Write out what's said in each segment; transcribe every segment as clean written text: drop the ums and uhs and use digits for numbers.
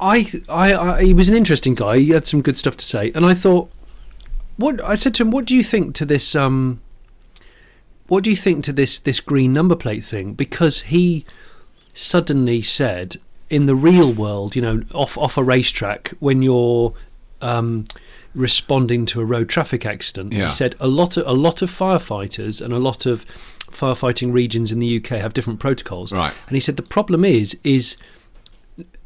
he was an interesting guy. He had some good stuff to say, and I thought, I said to him, what do you think to this? What do you think to this green number plate thing? Because he suddenly said, in the real world, off a racetrack, when you're responding to a road traffic accident, he said a lot of firefighters and a lot of firefighting regions in the UK have different protocols. Right. And he said the problem is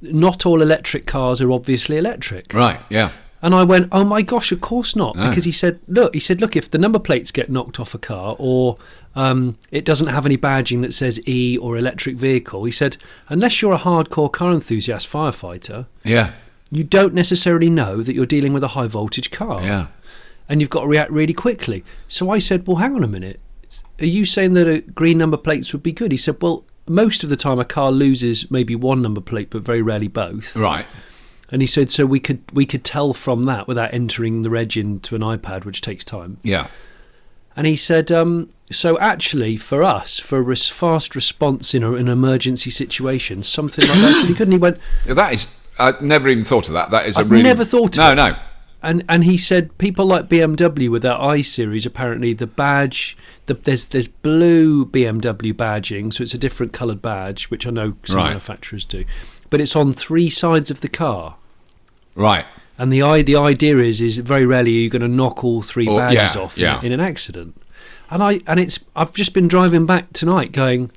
not all electric cars are obviously electric. Right. Yeah. And I went, oh my gosh, of course not. No. Because he said, look, if the number plates get knocked off a car, or it doesn't have any badging that says E or electric vehicle, he said, unless you're a hardcore car enthusiast firefighter, you don't necessarily know that you're dealing with a high voltage car. Yeah. And you've got to react really quickly. So I said, well, hang on a minute. Are you saying that green number plates would be good? He said, well, most of the time a car loses maybe one number plate, but very rarely both. Right. And he said, so we could tell from that without entering the reg into an iPad, which takes time. Yeah. And he said, so actually for us, for a fast response in an emergency situation, something like that's really good. And he went, that is, I'd never even thought of that. That is I've never thought of it. No. And he said people like BMW with their i-Series, apparently the badge, there's blue BMW badging, so it's a different coloured badge, which I know some manufacturers do, but it's on three sides of the car. Right. And the idea is very rarely are you going to knock all three badges off in an accident. And I've just been driving back tonight going,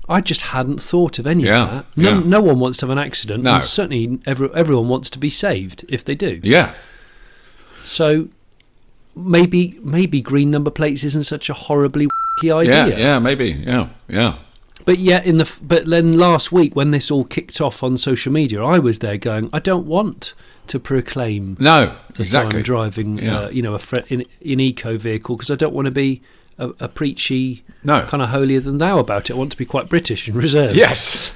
I just hadn't thought of any of that. No one wants to have an accident, and certainly everyone wants to be saved if they do. Yeah. So maybe green number plates isn't such a horribly wacky idea. Yeah, maybe. Yeah. But then last week when this all kicked off on social media, I was there going, I don't want to proclaim that I'm driving an eco vehicle, because I don't want to be a preachy kind of holier than thou about it. I want to be quite British and reserved. Yes.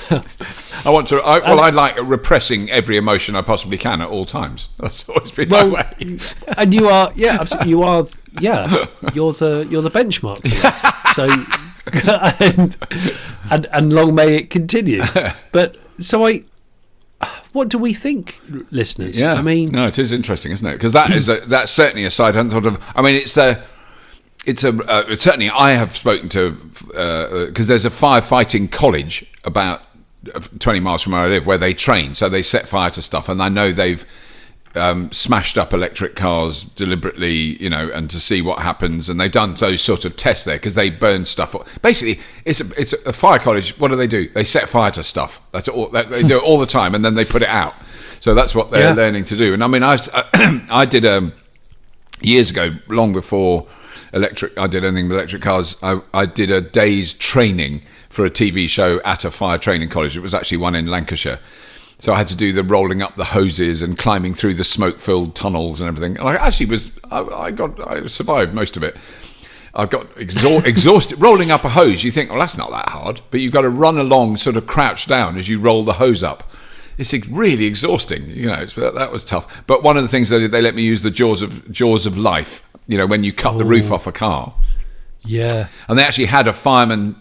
I like repressing every emotion I possibly can at all times. That's always been my way. And you are, absolutely, you're the benchmark for that. So and long may it continue. But so what do we think, listeners? Yeah, I mean, no, it is interesting, isn't it? Because that's certainly a side I hadn't thought of. I mean, it's certainly I have spoken to, because there's a firefighting college about 20 miles from where I live where they train, so they set fire to stuff, and I know they've smashed up electric cars deliberately, and to see what happens, and they've done those sort of tests there because they burn stuff. Basically, it's a fire college. What do? They set fire to stuff. That's all. They do it all the time, and then they put it out. So that's what they're learning to do. And I mean, I did years ago, long before I did anything with electric cars. I did a day's training for a TV show at a fire training college. It was actually one in Lancashire. So I had to do the rolling up the hoses and climbing through the smoke-filled tunnels and everything. And I actually I survived most of it. I got exhausted. Rolling up a hose, you think, well, that's not that hard. But you've got to run along, sort of crouch down as you roll the hose up. It's really exhausting, so that was tough. But one of the things they let me use the jaws of life, when you cut the roof off a car. Yeah. And they actually had a fire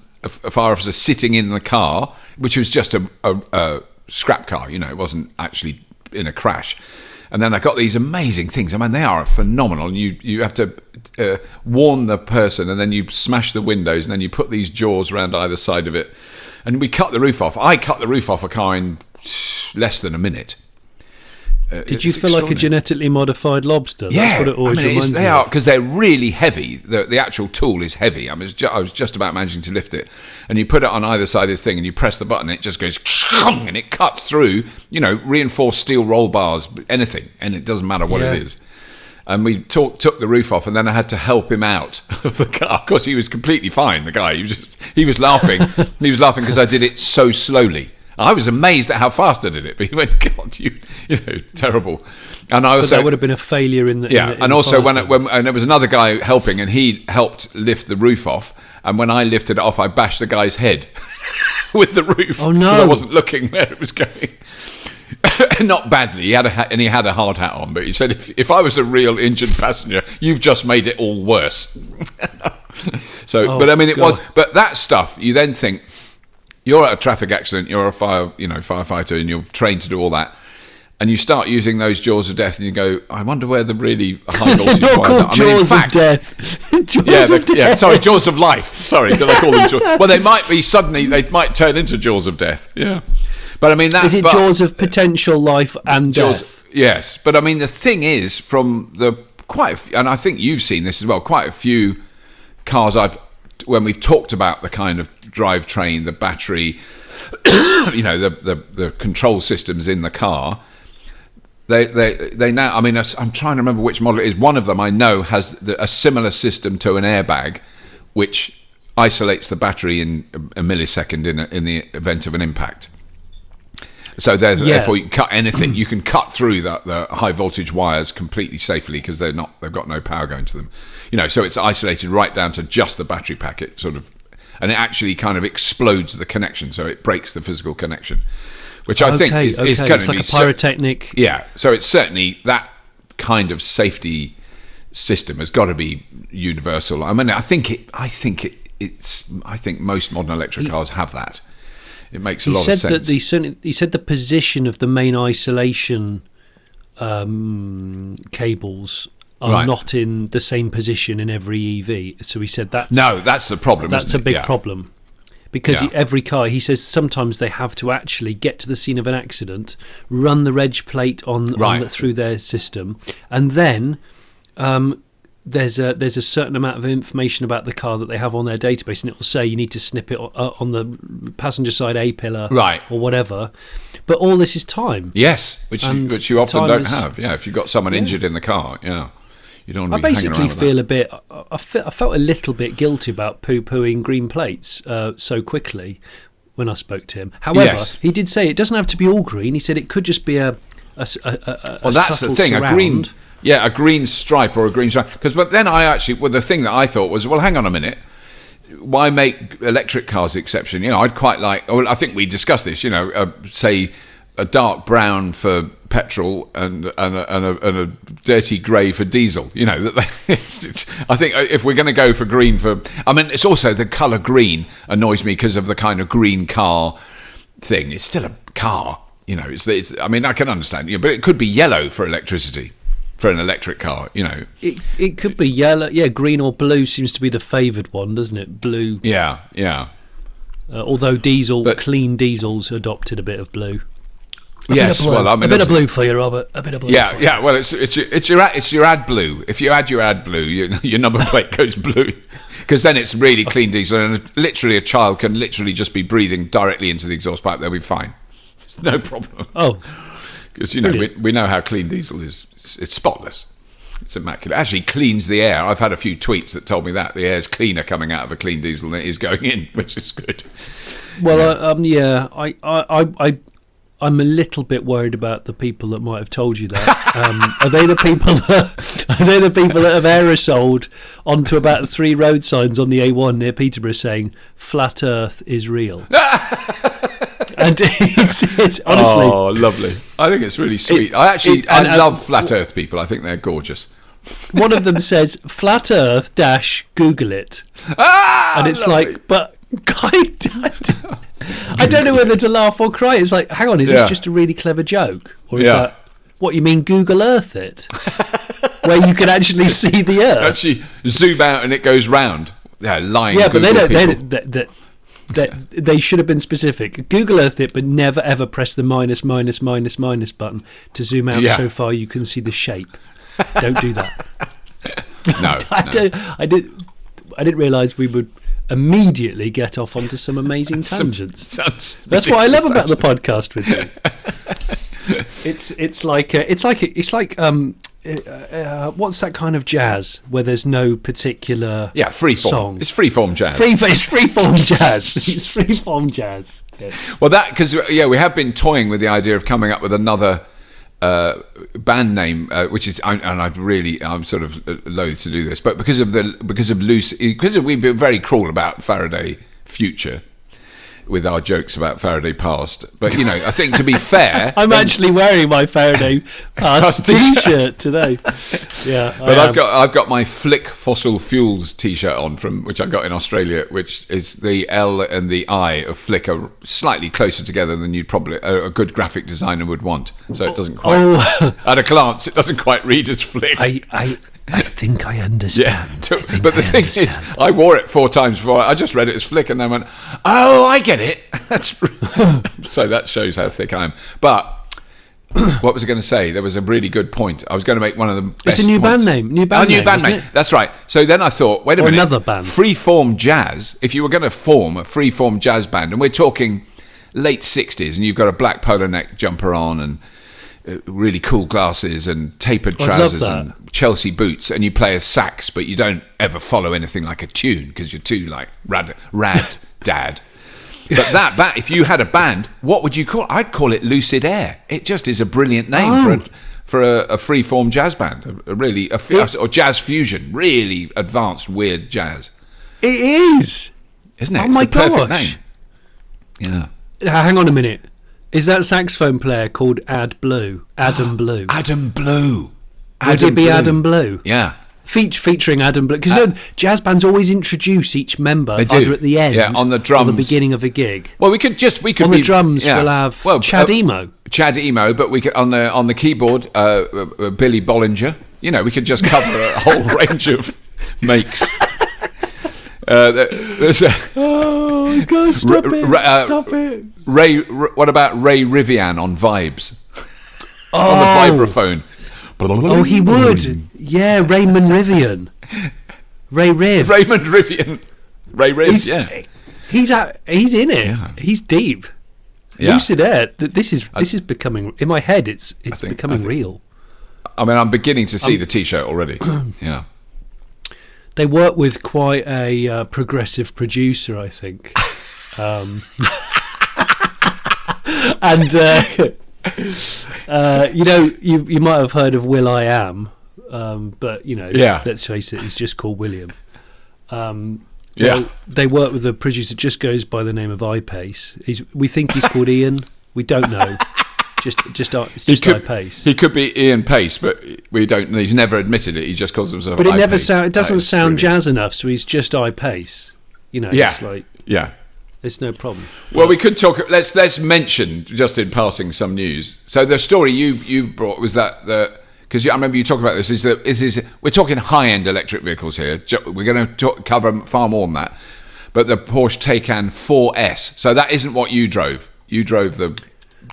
officer sitting in the car, which was just a scrap car, it wasn't actually in a crash. And then I got these amazing things. I mean, they are phenomenal. And you have to warn the person, and then you smash the windows, and then you put these jaws around either side of it. And we cut the roof off. I cut the roof off a car in less than a minute. Did you feel like a genetically modified lobster? That's what it always reminds me they are, because they're really heavy. The actual tool is heavy. I was just about managing to lift it. And you put it on either side of this thing, and you press the button, and it just goes, and it cuts through, reinforced steel roll bars, anything, and it doesn't matter what it is. And we took the roof off, and then I had to help him out of the car. Of course, he was completely fine, the guy. He was laughing. He was laughing because I did it so slowly. I was amazed at how fast I did it, but he went, God, you terrible. And I also, that would have been a failure in the and also when there was another guy helping, and he helped lift the roof off, and when I lifted it off, I bashed the guy's head with the roof. Oh no! Because I wasn't looking where it was going. Not badly. He had a hard hat on, but he said, if I was a real injured passenger, you've just made it all worse. So, but I mean, but that stuff, you then think, you're at a traffic accident, you're a firefighter, and you're trained to do all that. and you start using those jaws of death, and you go, I wonder where the really high voltage They're not wires are. called jaws of death. Sorry, jaws of life. Sorry, did I call them jaws? Well, they might be suddenly. They might turn into jaws of death. Yeah, but I mean, is it jaws of potential life and death? Yes, but I mean, the thing is, from the and I think you've seen this as well. Quite a few cars when we've talked about the kind of drivetrain, the battery, the control systems in the car. They now, I mean, I'm trying to remember which model it is. One of them I know has a similar system to an airbag, which isolates the battery in a millisecond in the event of an impact. So therefore, you can cut anything. You can cut through the high voltage wires completely safely because they've got no power going to them. So it's isolated right down to just the battery pack. It and it actually kind of explodes the connection, so it breaks the physical connection. Which I think is going to be... It's like a pyrotechnic. Yeah, so it's certainly that kind of safety system has got to be universal. I mean, I think most modern electric cars have that. It makes a lot of sense. He said the position of the main isolation cables are not in the same position in every EV. So he said that's the problem. That's a big problem. Because every car, he says, sometimes they have to actually get to the scene of an accident, run the reg plate through their system, and then there's a certain amount of information about the car that they have on their database, and it will say you need to snip it on the passenger side A pillar, or whatever. But all this is time. Yes, which you often don't have. Yeah, if you've got someone injured in the car, you don't want to be hanging around with that. I felt a little bit guilty about poo-pooing green plates so quickly when I spoke to him. However, he did say it doesn't have to be all green. He said it could just be a that's the thing. Surround. A green stripe or a green stripe. But then the thing that I thought was, well, hang on a minute. Why make electric cars the exception? I'd quite like. Well, I think we discussed this. Say a dark brown for petrol and a dirty grey for diesel. I think if we're going to go for green it's also the colour green annoys me because of the kind of green car thing. It's still a car. I mean, I can understand, but it could be yellow for electricity. For an electric car, it could be yellow. Yeah, green or blue seems to be the favoured one, doesn't it? Blue. Yeah. Although clean diesels adopted a bit of blue. A bit of blue for you, Robert. A bit of blue. Yeah. Well, it's your AdBlue. If you add your AdBlue, your number plate goes blue, because then it's really clean diesel, and literally a child can literally just be breathing directly into the exhaust pipe. They'll be fine. It's no problem. Oh. Because we know how clean diesel is. It's spotless. It's immaculate. It actually cleans the air. I've had a few tweets that told me that the air's cleaner coming out of a clean diesel than it is going in, which is good. Well, I'm a little bit worried about the people that might have told you that. Are they the people that have aerosoled onto about 3 road signs on the A1 near Peterborough saying "Flat Earth is real"? And it's honestly, lovely. I think it's really sweet. I love flat Earth people. I think they're gorgeous. One of them says "Flat Earth - Google it," and it's lovely. Like, but I don't know whether to laugh or cry. It's like, hang on, is this just a really clever joke, or is that what you mean? Google Earth it, where you can actually see the Earth. Actually, zoom out and it goes round. Lying. Yeah, but Google they don't. They should have been specific. Google Earth it, but never ever press the minus button to zoom out so far you can see the shape. Don't do that. No, I didn't realise we would immediately get off onto some amazing tangents. That's what I love about the podcast with you. It's like what's that kind of jazz where there's no particular freeform song? It's freeform jazz. It's freeform jazz. It's freeform jazz. Yes. Well, because we have been toying with the idea of coming up with another band name, which is, I'm sort of loath to do this, but because we've been very cruel about Faraday Future. with our jokes about Faraday Past. But, I think to be fair... I'm actually wearing my Faraday Past T-shirt today. Yeah, but I've got my Flick Fossil Fuels T-shirt on, which I got in Australia, which is the L and the I of Flick are slightly closer together than you'd probably a good graphic designer would want. So it doesn't quite... At a glance, it doesn't quite read as Flick. I think I understand. Yeah, but the thing is, I wore it 4 times before. I just read it as Flick and then went, oh, I get it. So that shows how thick I am. But what was I going to say? There was a really good point. I was going to make one of the best It's a new points. band name. New band name. That's right. So then I thought, wait a minute. Another band. Freeform jazz. If you were going to form a freeform jazz band, and we're talking late 60s, and you've got a black polo neck jumper on and really cool glasses and tapered trousers and Chelsea boots, and you play a sax, but you don't ever follow anything like a tune because you're too like rad dad. But if you had a band, what would you call it? I'd call it Lucid Air. It just is a brilliant name for a freeform jazz band, or jazz fusion, really advanced weird jazz. It is, isn't it? Oh it's my the perfect gosh! Name. Yeah. Hang on a minute. Is that saxophone player called Adam Blue? Adam Blue. Would it be Adam Blue? Yeah. Featuring Adam Blue. Because jazz bands always introduce each member either at the end on the drums. or the beginning of a gig. Well, we could on the drums we'll have Chad Emo. Chad Emo, but we could on the keyboard Billy Bollinger. We could just cover a whole range of makes. Oh God! Stop it! Ray, what about Ray Rivian on Vibes? On the vibraphone. Oh, he would. Yeah, Raymond Rivian. Raymond Rivian. Ray Riv. He's in it. Yeah. He's deep. Yeah. Lucid Air. This is becoming in my head. It's becoming real. I mean, I'm beginning to see the T-shirt already. Yeah. They work with quite a progressive producer, I think. And you might have heard of Will I Am, but let's face it, he's just called William. They work with a producer just goes by the name of iPace. We think he's called Ian. We don't know. It's just iPace. He could be Ian Pace, but we don't. He's never admitted it. He just calls himself. But it doesn't sound jazz enough, so he's just iPace. It's like it's no problem. Well, we could talk. Let's mention just in passing some news. So the story you brought was that because I remember you talking about this. Is we're talking high-end electric vehicles here. We're going to cover far more than that. But the Porsche Taycan 4S. So that isn't what you drove. You drove the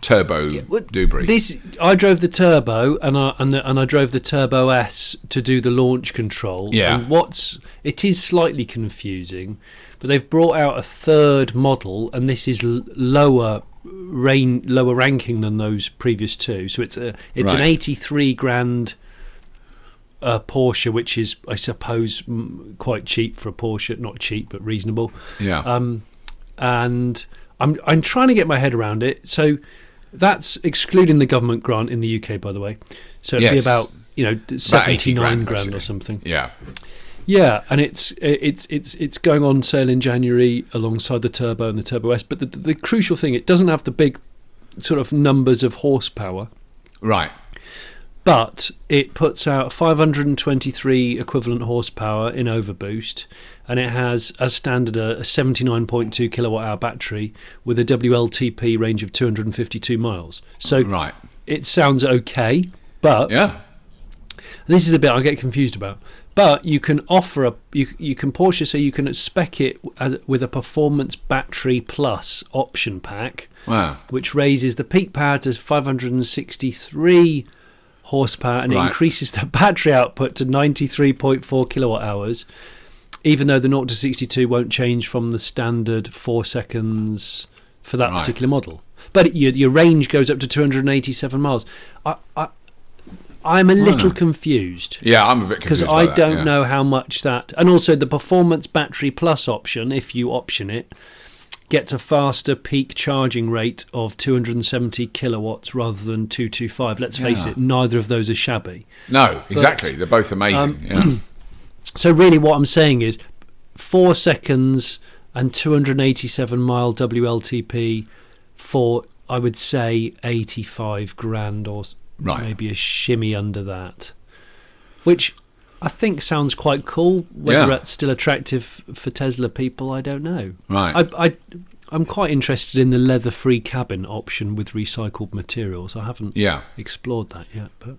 turbo Dubry. I drove the turbo and I drove the Turbo S to do the launch control. Yeah. And it is slightly confusing, but they've brought out a third model, and this is lower ranking than those previous two. So it's an 83 grand Porsche, which is, I suppose, quite cheap for a Porsche. Not cheap, but reasonable. Yeah. And I'm trying to get my head around it. So that's excluding the government grant in the UK, by the way. So it'd be about 79 grand or something. Yeah. Yeah, and it's going on sale in January alongside the Turbo and the Turbo S. But the crucial thing, it doesn't have the big sort of numbers of horsepower. Right. But it puts out 523 equivalent horsepower in overboost, and it has, as standard, a 79.2 kilowatt-hour battery with a WLTP range of 252 miles. So it sounds okay, but this is the bit I get confused about. But you can offer you can Porsche say you can spec it with a Performance Battery Plus option pack, which raises the peak power to 563 horsepower, and it increases the battery output to 93.4 kilowatt hours, even though the 0 to 62 won't change from the standard 4 seconds for that particular model. But your range goes up to 287 miles. I'm a little confused. Yeah, I'm a bit confused because I don't know how much that, and also the Performance Battery Plus option, if you option it, gets a faster peak charging rate of 270 kilowatts rather than 225. Let's face it, neither of those are shabby. No, exactly. They're both amazing. So really what I'm saying is 4 seconds and 287 mile WLTP for, I would say, 85 grand or maybe a shimmy under that, which I think sounds quite cool. Whether that's still attractive for Tesla people, I don't know. Right. I'm quite interested in the leather-free cabin option with recycled materials. I haven't explored that yet, but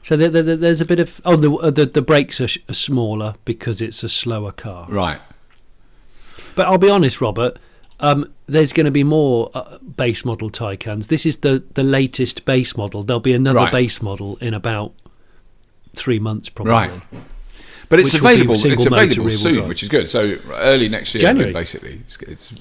so there's a bit of the brakes are smaller because it's a slower car. Right. But I'll be honest, Robert. There's going to be more base model Taycans. This is the latest base model. There'll be another base model in about 3 months, probably. Right. But it's available. It's available soon, which is good. So early next year, January. Basically.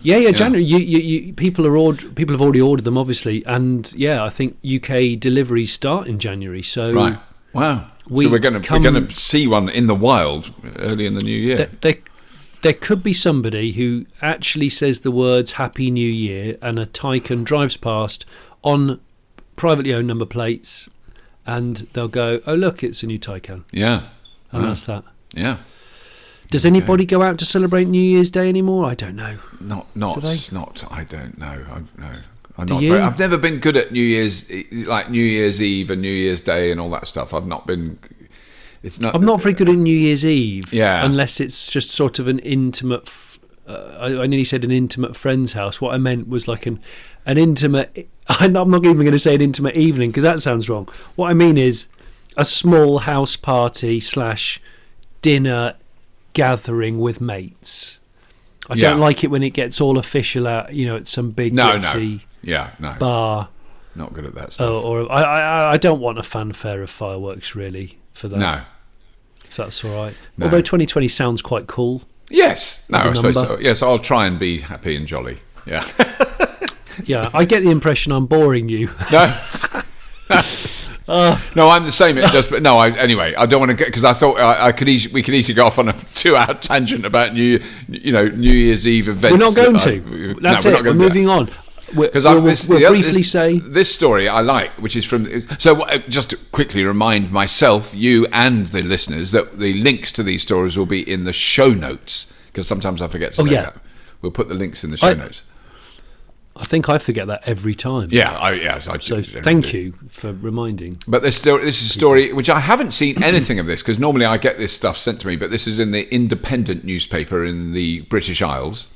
January. People have already ordered them, obviously, and I think UK deliveries start in January. So right. Wow. So we're going to see one in the wild early in the new year. There could be somebody who actually says the words "Happy New Year" and a Taycan drives past on privately owned number plates, and they'll go, "Oh, look, it's a new Taycan." Yeah. And that's that. Yeah. Does anybody go out to celebrate New Year's Day anymore? I don't know. Not. I don't know. I've never been good at New Year's Eve and New Year's Day and all that stuff. I've not been. I'm not very good at New Year's Eve. Yeah. Unless it's just sort of an intimate. I nearly said an intimate friend's house. What I meant was like an intimate. I'm not even going to say an intimate evening because that sounds wrong. What I mean is a small house party / dinner gathering with mates. I don't like it when it gets all official at some big glitzy bar. Not good at that stuff. Or I don't want a fanfare of fireworks really for that. No, if that's all right. No. Although 2020 sounds quite cool. Yes, I suppose so. Yes, I'll try and be happy and jolly. Yeah. Yeah, I get the impression I'm boring you. No. No, I'm the same. Anyway, I don't want to get because I thought we could easily go off on a 2-hour tangent about New Year's Eve events. We're not going to. That's it. We're moving on. Because we'll briefly say this story I like, which is from. So just to quickly remind myself, you and the listeners that the links to these stories will be in the show notes because sometimes I forget to say that. We'll put the links in the show notes. I think I forget that every time. So thank you for reminding. But this is a story which I haven't seen anything of this because normally I get this stuff sent to me, but this is in the Independent newspaper in the British Isles.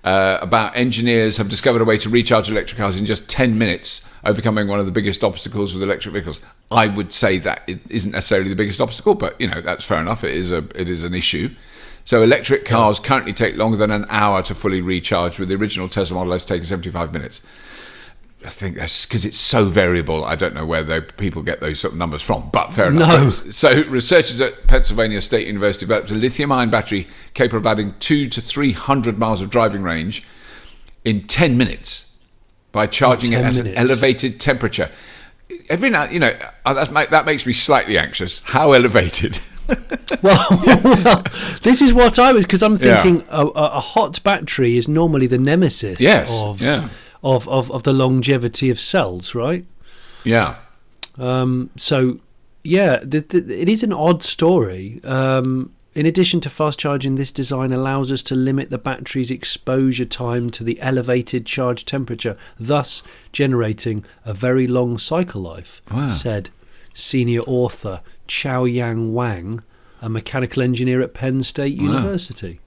About engineers have discovered a way to recharge electric cars in just 10 minutes, overcoming one of the biggest obstacles with electric vehicles. I would say that it isn't necessarily the biggest obstacle, but that's fair enough. It is an issue. So electric cars currently take longer than an hour to fully recharge, with the original Tesla Model S taking 75 minutes. I think that's because it's so variable. I don't know where people get those sort of numbers from, but fair enough. No. So researchers at Pennsylvania State University developed a lithium-ion battery capable of adding 200 to 300 miles of driving range in 10 minutes by charging it at an elevated temperature. Every now, that makes me slightly anxious. How elevated? well, this is what I was, because I'm thinking a hot battery is normally the nemesis of the longevity of cells, right? Yeah. So, it is an odd story. In addition to fast charging, this design allows us to limit the battery's exposure time to the elevated charge temperature, thus generating a very long cycle life, said senior author Xiaoyang Wang, a mechanical engineer at Penn State University.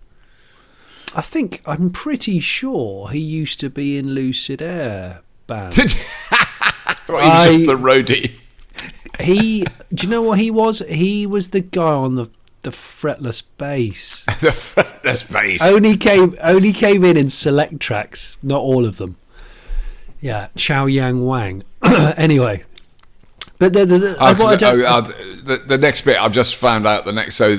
I'm pretty sure he used to be in Lucid Air band. I thought he was just the roadie. Do you know what he was? He was the guy on the fretless bass. The fretless bass. Only came in select tracks, not all of them. Yeah, Xiaoyang Wang. Anyway. But the next bit I've just found out so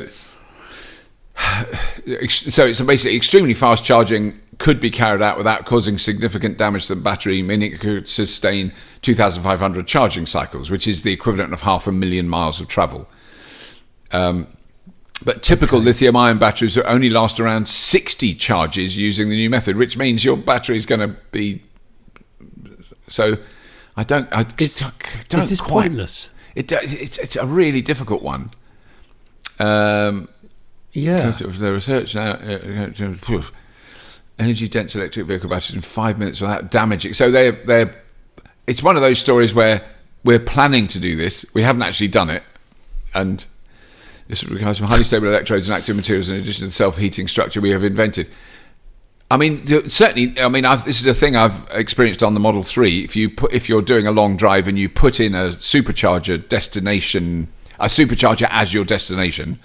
it's basically extremely fast charging could be carried out without causing significant damage to the battery, meaning it could sustain 2,500 charging cycles, which is the equivalent of 500,000 miles of travel. But typical lithium-ion batteries will only last around 60 charges using the new method, which means your battery is going to be so. Is this pointless? It's a really difficult one. The research now. energy dense electric vehicle batteries in 5 minutes without damaging. So it's one of those stories where we're planning to do this. We haven't actually done it, and this requires some highly stable electrodes and active materials in addition to the self-heating structure we have invented. I mean, certainly. I mean, this is a thing I've experienced on the Model 3. If you're doing a long drive and you put in a supercharger as your destination,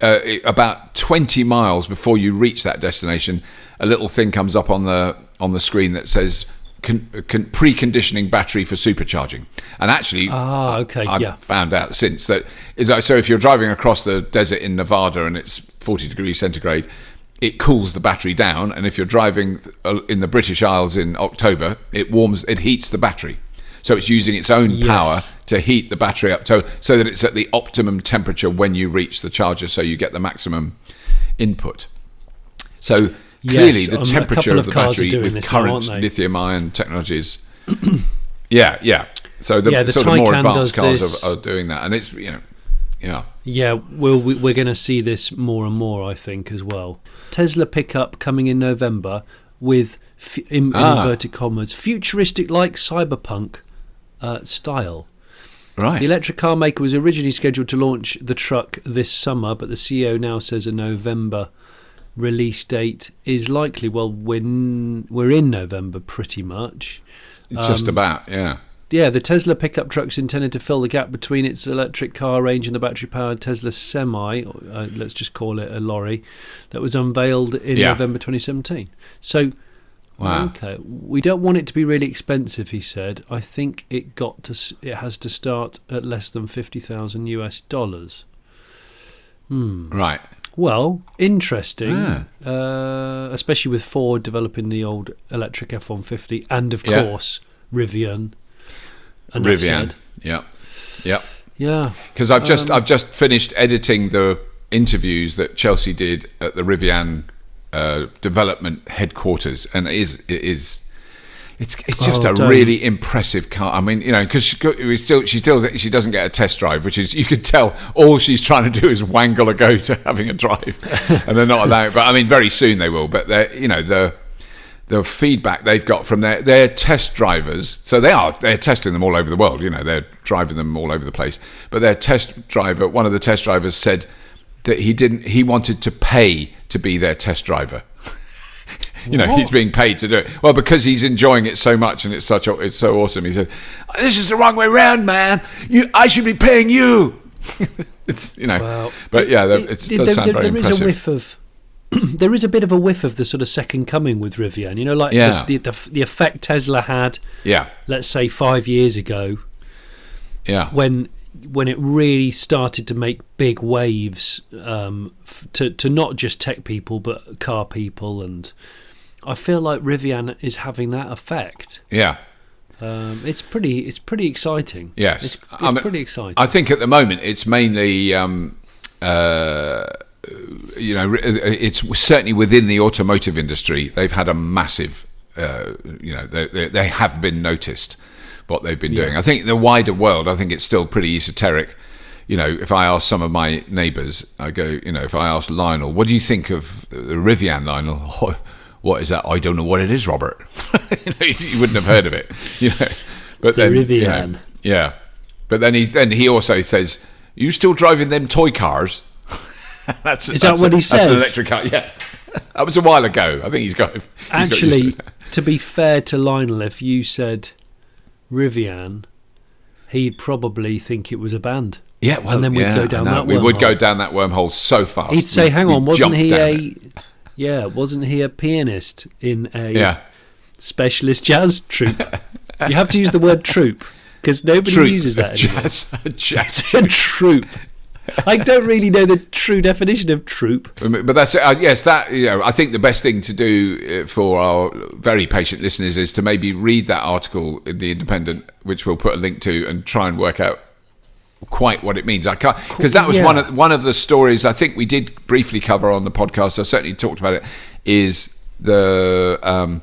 about 20 miles before you reach that destination, a little thing comes up on the screen that says preconditioning battery for supercharging. And actually, I've found out since that. So if you're driving across the desert in Nevada and it's 40 degrees centigrade, it cools the battery down. And if you're driving in the British Isles in October, it heats the battery. So it's using its own power to heat the battery up so that it's at the optimum temperature when you reach the charger, so you get the maximum input. So clearly the temperature of the battery with current lithium-ion technologies. So the sort of more advanced cars are doing that. And it's, we're going to see this more and more, I think, as well. Tesla pickup coming in November with, in inverted commas, futuristic-like cyberpunk style. Right. The electric car maker was originally scheduled to launch the truck this summer, but the CEO now says a November release date is likely. Well, we're in November pretty much. Just about, yeah. Yeah, the Tesla pickup truck's intended to fill the gap between its electric car range and the battery-powered Tesla Semi, let's just call it a lorry, that was unveiled in November 2017. So, okay, we don't want it to be really expensive, he said. I think it has to start at less than $50,000 US. Right. Well, interesting, especially with Ford developing the old electric F-150 and, of course, Rivian. Yeah. Because I've just finished editing the interviews that Chelsea did at the Rivian development headquarters, and it's just really impressive car. I mean, because she doesn't get a test drive, which is, you could tell all she's trying to do is wangle a go to having a drive, and they're not allowed. But I mean, very soon they will. But the feedback they've got from their test drivers, so they're testing them all over the world. They're driving them all over the place. But one of the test drivers said that he wanted to pay to be their test driver. He's being paid to do it. Well, because he's enjoying it so much and it's so awesome. He said, "This is the wrong way round, man. I should be paying you." It's Well, but yeah, it does sound very impressive. There is a bit of a whiff of the sort of second coming with Rivian. The effect Tesla had. Yeah. Let's say 5 years ago. Yeah. When it really started to make big waves to not just tech people but car people, and I feel like Rivian is having that effect. Yeah. It's pretty exciting. Yes, it's pretty exciting. I think at the moment it's mainly it's certainly within the automotive industry. They've had a massive they have been noticed what they've been doing. I think the wider world, I think it's still pretty esoteric. If I ask some of my neighbours, I go, if I ask Lionel, what do you think of the Rivian, Lionel? Oh, what is that? I don't know what it is, Robert. You wouldn't have heard of it. But the Rivian. But then he also says, "You still driving them toy cars?" Is that what he says? That's an electric car. Yeah, that was a while ago. I think he's got. Actually, to be fair to Lionel, if you said Rivian, he'd probably think it was a band. Yeah, well, and then we'd go down that wormhole. We would go down that wormhole so fast. He'd say, "Hang on, wasn't he a pianist in a specialist jazz troupe?" You have to use the word troupe because nobody uses that anymore. Jazz troupe. I don't really know the true definition of troupe. But that's yes. That I think the best thing to do for our very patient listeners is to maybe read that article in the Independent, which we'll put a link to, and try and work out quite what it means. I can't, because that was one of the stories I think we did briefly cover on the podcast. I certainly talked about it. Is the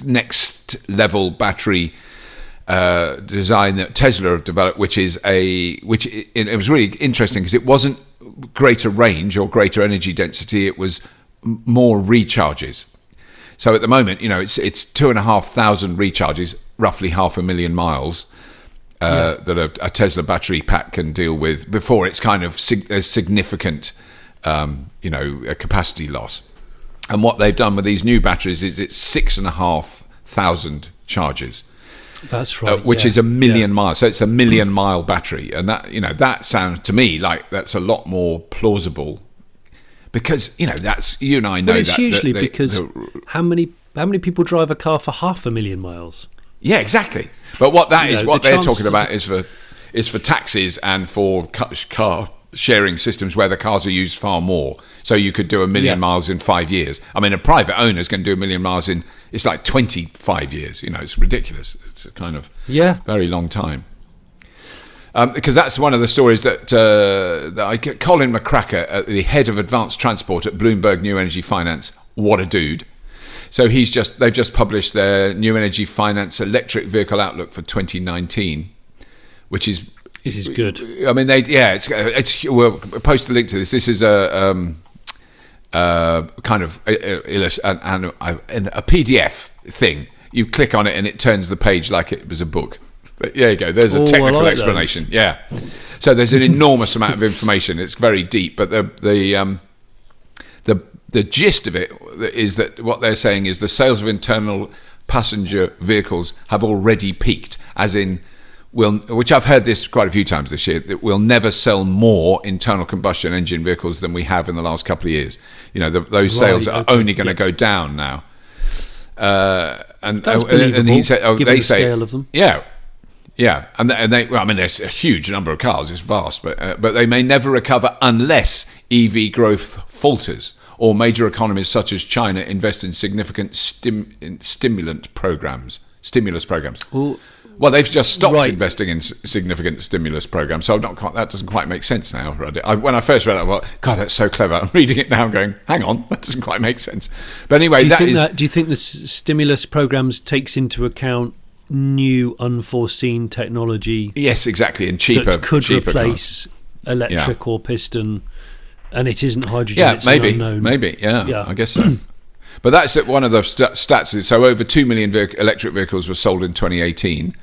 next level battery design that Tesla have developed, it was really interesting because it wasn't greater range or greater energy density. It was more recharges. So at the moment, it's 2,500 recharges, roughly 500,000 miles that a Tesla battery pack can deal with before it's kind of there's significant, a capacity loss. And what they've done with these new batteries is it's 6,500 charges. That's right. Which is 1 million miles. So it's a 1 million mile battery. And that sounds to me like that's a lot more plausible because, that's, you and I know it's that. Hugely because how many people drive a car for 500,000 miles? Yeah, exactly. But what they're talking about is for taxis and for car sharing systems where the cars are used far more. So you could do 1 million miles in 5 years. I mean, a private owner is going to do 1 million miles in, it's like 25 years. It's ridiculous. It's a kind of very long time. Because that's one of the stories that I get. Colin McCracker, the head of advanced transport at Bloomberg New Energy Finance, what a dude. So they've just published their New Energy Finance electric vehicle outlook for 2019, which is... This is good. I mean, we'll post a link to this. This is a kind of a PDF thing. You click on it and it turns the page like it was a book. But there you go. There's a technical explanation. Those. Yeah. So there's an enormous amount of information. It's very deep, but the gist of it is that what they're saying is the sales of internal passenger vehicles have already peaked, as in. Which I've heard this quite a few times this year, that we'll never sell more internal combustion engine vehicles than we have in the last couple of years. Those sales are only going to go down now. That's believable, and he said, given the scale of them. Yeah, and there's a huge number of cars. It's vast, but they may never recover unless EV growth falters or major economies such as China invest in significant stimulus programs. Well, they've just stopped investing in significant stimulus programs, so that doesn't quite make sense now. When I first read it, I thought, God, that's so clever. I'm reading it now going, hang on, that doesn't quite make sense. But anyway, do you think the stimulus programs takes into account new unforeseen technology? Yes, exactly, and cheaper. That could replace cars. Electric or piston, and it isn't hydrogen, it's an unknown. Maybe, I guess so. But that's one of the stats. So over 2 million electric vehicles were sold in 2018,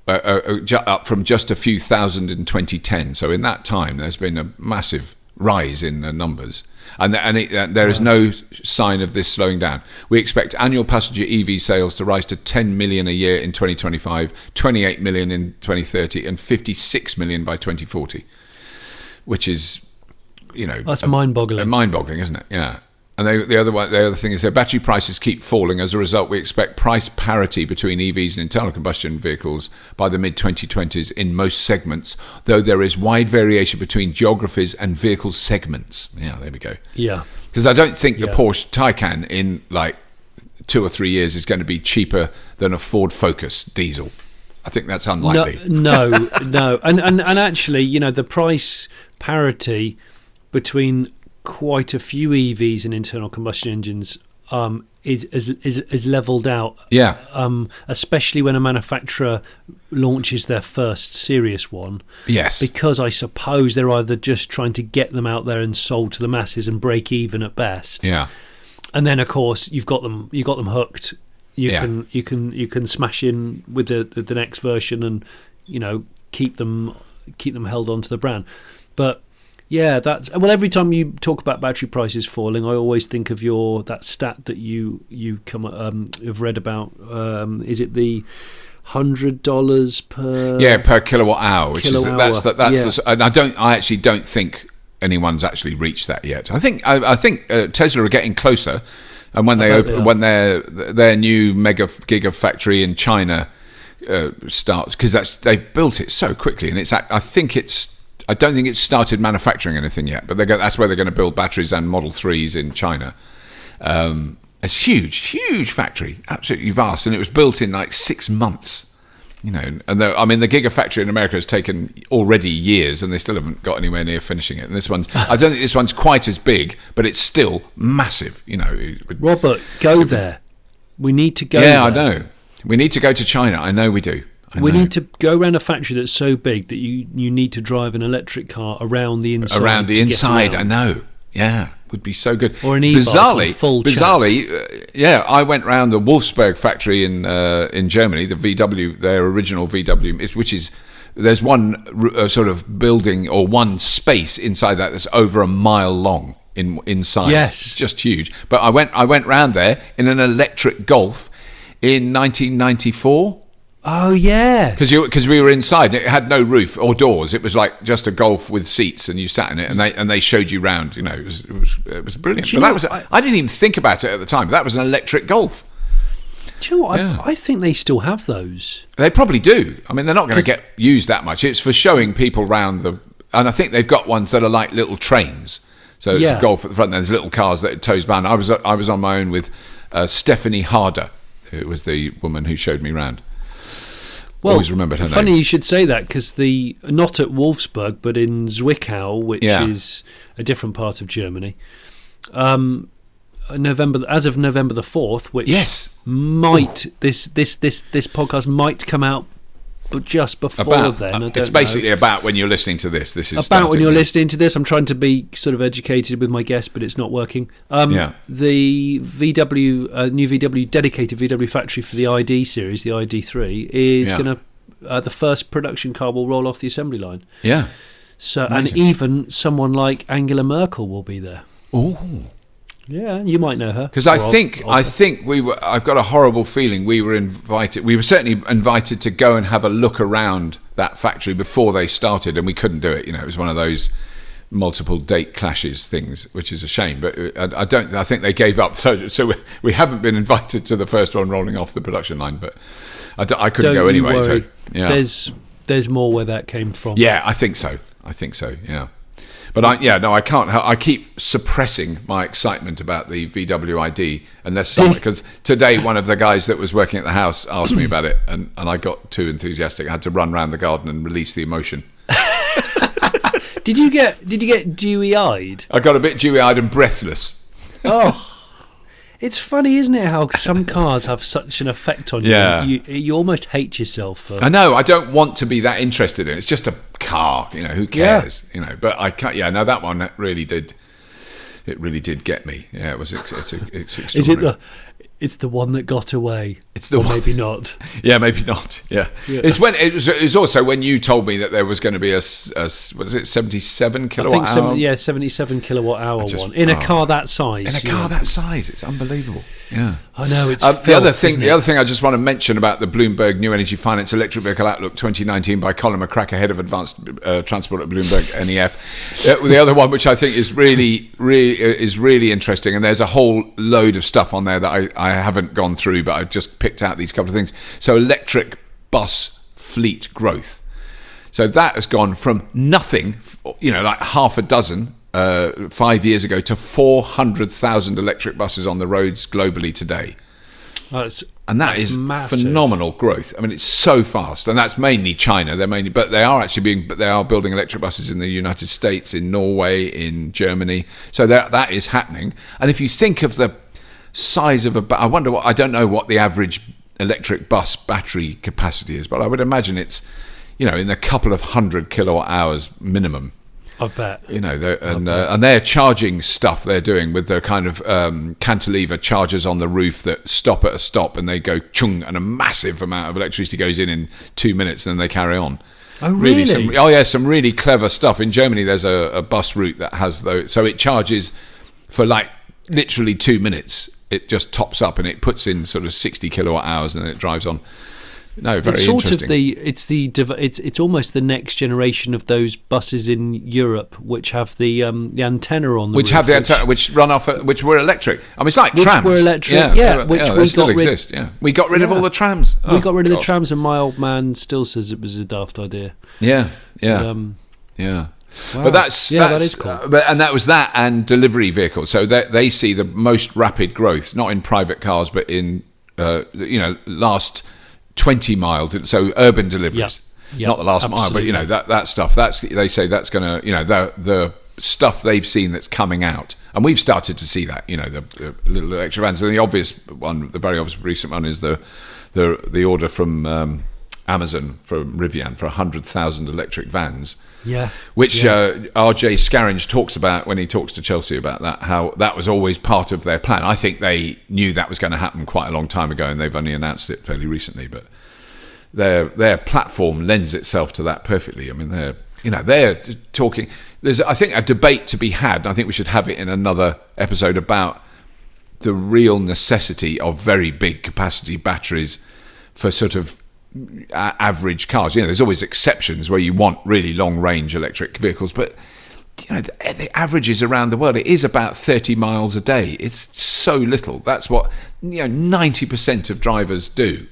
up from just a few thousand in 2010. So in that time, there's been a massive rise in the numbers. And there is no sign of this slowing down. We expect annual passenger EV sales to rise to 10 million a year in 2025, 28 million in 2030, and 56 million by 2040, which is, that's mind-boggling. Mind-boggling, isn't it? Yeah. And the other thing is that battery prices keep falling. As a result, we expect price parity between EVs and internal combustion vehicles by the mid-2020s in most segments, though there is wide variation between geographies and vehicle segments. Yeah, there we go. Yeah. Because I don't think the Porsche Taycan in like 2 or 3 years is going to be cheaper than a Ford Focus diesel. I think that's unlikely. No. And actually, the price parity between quite a few EVs and internal combustion engines is leveled out. Yeah. Especially when a manufacturer launches their first serious one. Yes. Because I suppose they're either just trying to get them out there and sold to the masses and break even at best. Yeah. And then of course you've got them hooked. You can smash in with the next version and keep them held onto the brand. But yeah, every time you talk about battery prices falling, I always think of that stat that you have read about. Is it the $100 per kilowatt hour? And I actually don't think anyone's actually reached that yet. I think Tesla are getting closer, and when when their new mega gigafactory in China starts, because they've built it so quickly, and I don't think it's started manufacturing anything yet, but that's where they're going to build batteries and Model 3s in China. It's huge factory, absolutely vast, and it was built in like 6 months. And the gigafactory in America has taken already years, and they still haven't got anywhere near finishing it. And I don't think this one's quite as big, but it's still massive. Robert, go there. We need to go. Yeah, I know. We need to go to China. I know we do. We need to go around a factory that's so big that you need to drive an electric car around the inside. I know. Yeah. would be so good. Or an e-bike full bizarrely, I went round the Wolfsburg factory in Germany, the VW, their original VW, which is, there's one sort of building or one space inside that's over a mile long inside. Yes, it's just huge. But I went round there in an electric Golf in 1994. Oh yeah, because we were inside. It had no roof or doors. It was like just a Golf with seats, and you sat in it, and they showed you round. You know, it was brilliant. But that was I didn't even think about it at the time. But that was an electric Golf. Do you know what? I think they still have those. They probably do. I mean, they're not going to get used that much. It's for showing people round and I think they've got ones that are like little trains. So it's a Golf at the front. And there's little cars that it tows behind. I was on my own with Stephanie Harder, who was the woman who showed me round. Well, always remembered her name. Funny you should say that, because not at Wolfsburg, but in Zwickau, which is a different part of Germany. November the 4th, which might this podcast might come out, but just before then. I don't it's basically about when you're listening to this. This is about when you're listening to this. I'm trying to be sort of educated with my guests, but it's not working. The VW new VW dedicated VW factory for the ID series, the ID3, is going to the first production car will roll off the assembly line. Yeah. So amazing. And even someone like Angela Merkel will be there. Oh. Yeah, you might know her. Because I think we were. I've got a horrible feeling we were invited. We were certainly invited to go and have a look around that factory before they started, and we couldn't do it. You know, it was one of those multiple date clashes things, which is a shame. But I think they gave up. So we haven't been invited to the first one rolling off the production line. But I couldn't go anyway. Worry. So yeah, there's more where that came from. Yeah, I think so. Yeah. But I can't. I keep suppressing my excitement about the VW ID unless because today one of the guys that was working at the house asked me about it, and I got too enthusiastic. I had to run around the garden and release the emotion. Did you get dewy-eyed? I got a bit dewy-eyed and breathless. Oh. It's funny, isn't it, how some cars have such an effect on you? You almost hate yourself. I know. I don't want to be that interested in it. It's just a car, you know. Who cares, you know? But I can't. Yeah, no, that one that really did. It really did get me. Yeah, it's extraordinary. It's the one that got away. It's the one. Maybe not. Yeah, maybe not. Yeah. It's when it was also when you told me that there was going to be a was it 77 kilowatt hour? 77 kilowatt hour one in a car that size. In a car that size, it's unbelievable. Yeah, I know. It's the other thing I just want to mention about the Bloomberg New Energy Finance Electric Vehicle Outlook 2019 by Colin McCracken, head of Advanced Transport at Bloomberg NEF. The other one, which I think is really interesting, and there's a whole load of stuff on there that I haven't gone through, but I've just picked out these couple of things. So electric bus fleet growth. So that has gone from nothing, you know, like half a dozen 5 years ago to 400,000 electric buses on the roads globally today. And that is massive. Phenomenal growth. I mean, it's so fast, and that's mainly China. But they are building electric buses in the United States, in Norway, in Germany. So that is happening. And if you think of the size of I don't know what the average electric bus battery capacity is, but I would imagine it's, you know, in a couple of 100 kilowatt hours minimum. I bet. You know, and they're charging stuff they're doing with the kind of cantilever chargers on the roof that stop at a stop and they go chung, and a massive amount of electricity goes in 2 minutes, and then they carry on. Oh, really? Some really clever stuff. In Germany, there's a bus route that has those, so it charges for like literally 2 minutes. It just tops up and it puts in sort of 60 kilowatt hours, and then it drives on. No, very interesting. It's almost the next generation of those buses in Europe which have the antenna on the roof, which run off, which were electric. I mean, it's like trams. Which were electric, they still exist. Yeah, we got rid of all the trams. We got rid of the trams, and my old man still says it was a daft idea. Yeah. Wow. But that is cool. And that was that and delivery vehicles. So they see the most rapid growth, not in private cars, but in last 20 miles. So urban deliveries, not the last mile, but you know that stuff. They say that's going to, you know, the stuff they've seen that's coming out, and we've started to see that. You know, the little extra vans. And the very obvious recent one is the order from Amazon from Rivian for 100,000 electric vans. Yeah. Which R.J. Scaringe talks about when he talks to Chelsea about that, how that was always part of their plan. I think they knew that was going to happen quite a long time ago, and they've only announced it fairly recently. But their platform lends itself to that perfectly. I mean, they're talking. There's, I think, a debate to be had, and I think we should have it in another episode about the real necessity of very big capacity batteries for sort of average cars. There's always exceptions where you want really long range electric vehicles, but the averages around the world, it is about 30 miles a day. It's so little. That's what 90% of drivers do.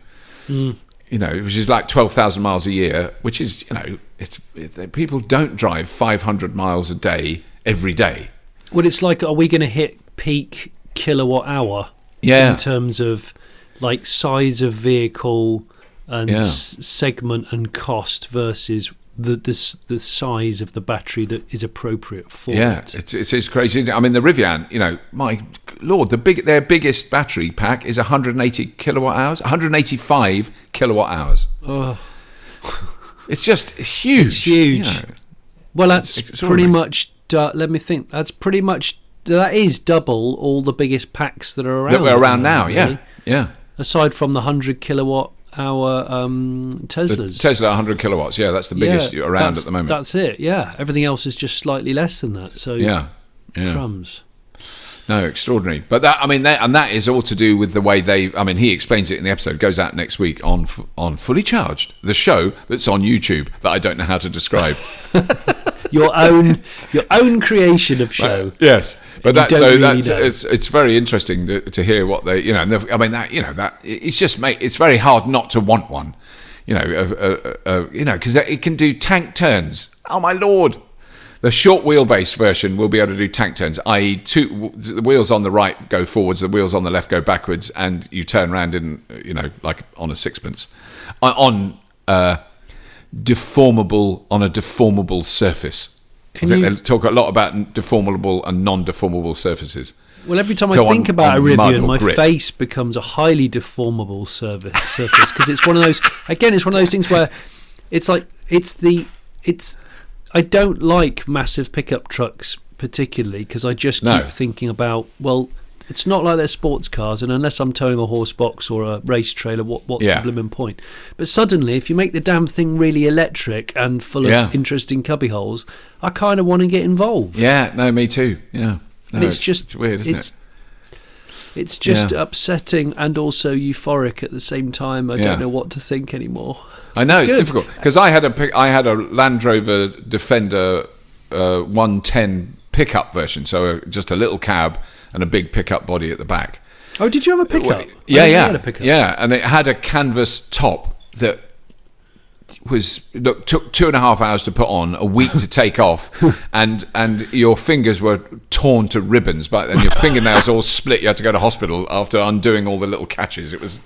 Which is like 12,000 miles a year, which is people don't drive 500 miles a day every day. Well, it's like, are we going to hit peak kilowatt hour in terms of like size of vehicle and segment and cost versus the size of the battery that is appropriate for it? It's crazy. I mean, the Rivian, my lord, their biggest battery pack is 180 kilowatt hours, 185 kilowatt hours. Oh. It's just huge. It's huge. Well, that's pretty much. Let me think. That is double all the biggest packs that are around. That we're around now. Really. Yeah. Aside from the 100 kilowatt hour Teslas. The Tesla 100 kilowatts. Yeah, that's the biggest around at the moment. That's it. Yeah, everything else is just slightly less than that. So crumbs. No, extraordinary. But that is all to do with the way he explains it in the episode. It goes out next week on Fully Charged, the show that's on YouTube that I don't know how to describe. your own creation of show. Right. Yes, but it's very interesting to hear what they it's very hard not to want one, because it can do tank turns. Oh my lord. The short wheelbase version will be able to do tank turns, i.e. the wheels on the right go forwards, the wheels on the left go backwards, and you turn around in, like on a sixpence. On a deformable surface. They talk a lot about deformable and non-deformable surfaces. Well, every time I think about a Rivian, my face becomes a highly deformable surface because it's one of those. Again, it's one of those things where it's like I don't like massive pickup trucks particularly because I just keep thinking about, well, it's not like they're sports cars, and unless I'm towing a horse box or a race trailer, what's the blooming point? But suddenly, if you make the damn thing really electric and full of interesting cubby holes, I kind of want to get involved. Yeah, no, me too. Yeah, and it's weird, isn't it? It's just upsetting and also euphoric at the same time. I don't know what to think anymore. I know it's difficult because I had a Land Rover Defender 110 pickup version, so just a little cab and a big pickup body at the back. Oh, did you have a pickup? Yeah, and it had a canvas top that took 2.5 hours to put on, a week to take off, and your fingers were torn to ribbons, but then your fingernails all split. You had to go to hospital after undoing all the little catches. It was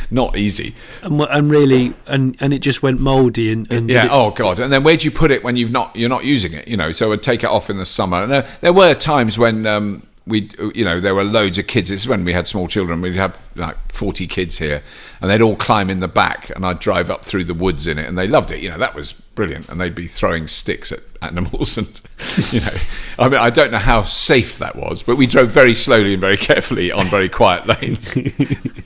not easy, and it just went mouldy and oh god! And then where do you put it when you're not using it? So I'd take it off in the summer. And there were times when there were loads of kids. This is when we had small children. We'd have like 40 kids here, and they'd all climb in the back, and I'd drive up through the woods in it, and they loved it. That was brilliant. And they'd be throwing sticks at animals, and I don't know how safe that was, but we drove very slowly and very carefully on very quiet lanes,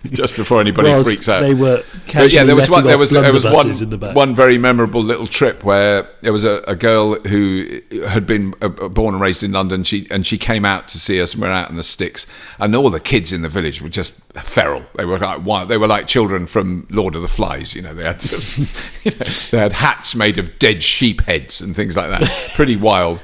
just before anybody freaks out. They were there was one very memorable little trip where there was a girl who had been born and raised in London. She came out to see us, and we're out in the sticks, and all the kids in the village were just feral. They were like wild. They were like children from Lord of the Flies. They had they had hats made of dead sheep heads and things like that. Pretty wild.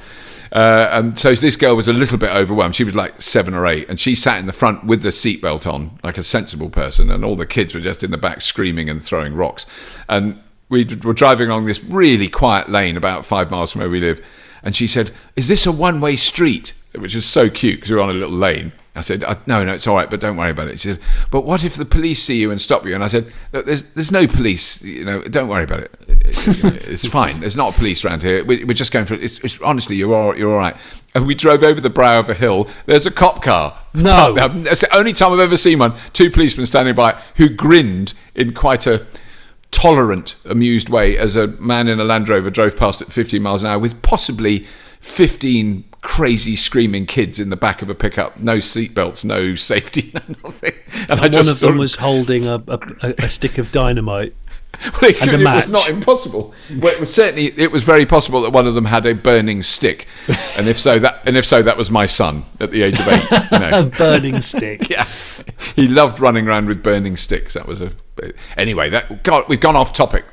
And so this girl was a little bit overwhelmed. She was like 7 or 8, and she sat in the front with the seatbelt on, like a sensible person, and all the kids were just in the back screaming and throwing rocks. And we were driving along this really quiet lane about 5 miles from where we live, and she said, "Is this a one-way street?" Which was so cute because we were on a little lane. I said, no, it's all right, but don't worry about it. She said, "But what if the police see you and stop you?" And I said, "Look, there's no police, don't worry about it. It's fine. There's not a police around here. We're just going for it. It's honestly, you're all right." And we drove over the brow of a hill. There's a cop car. No. That's the only time I've ever seen one. 2 policemen standing by who grinned in quite a tolerant, amused way as a man in a Land Rover drove past at 15 miles an hour with possibly 15 crazy screaming kids in the back of a pickup, no seatbelts, no safety, no nothing. And one of them was holding a stick of dynamite. Well, it was not impossible. Well, it was very possible that one of them had a burning stick, and if so, that was my son at the age of 8. You know. A burning stick. Yeah, he loved running around with burning sticks. That was anyway. We've gone off topic.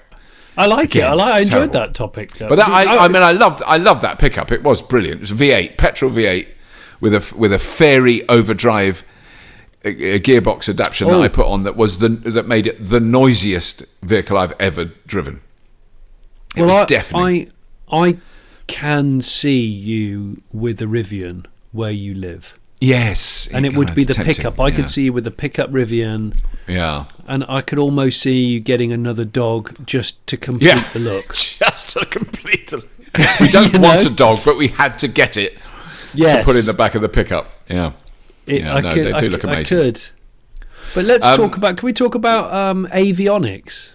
I like it. I enjoyed that topic. But I loved that pickup. It was brilliant. It was a V8, petrol V8, with a fairy overdrive a gearbox adaptation that I put on that made it the noisiest vehicle I've ever driven. It was definitely. I can see you with a Rivian where you live. Yes, and it would be the tempting. Pickup. I could see you with a pickup Rivian. Yeah, and I could almost see you getting another dog just to complete the look. Just to complete the look. We don't want a dog, but we had to get it to put in the back of the pickup. Yeah. They do look amazing. I could. But let's talk about. Can we talk about avionics?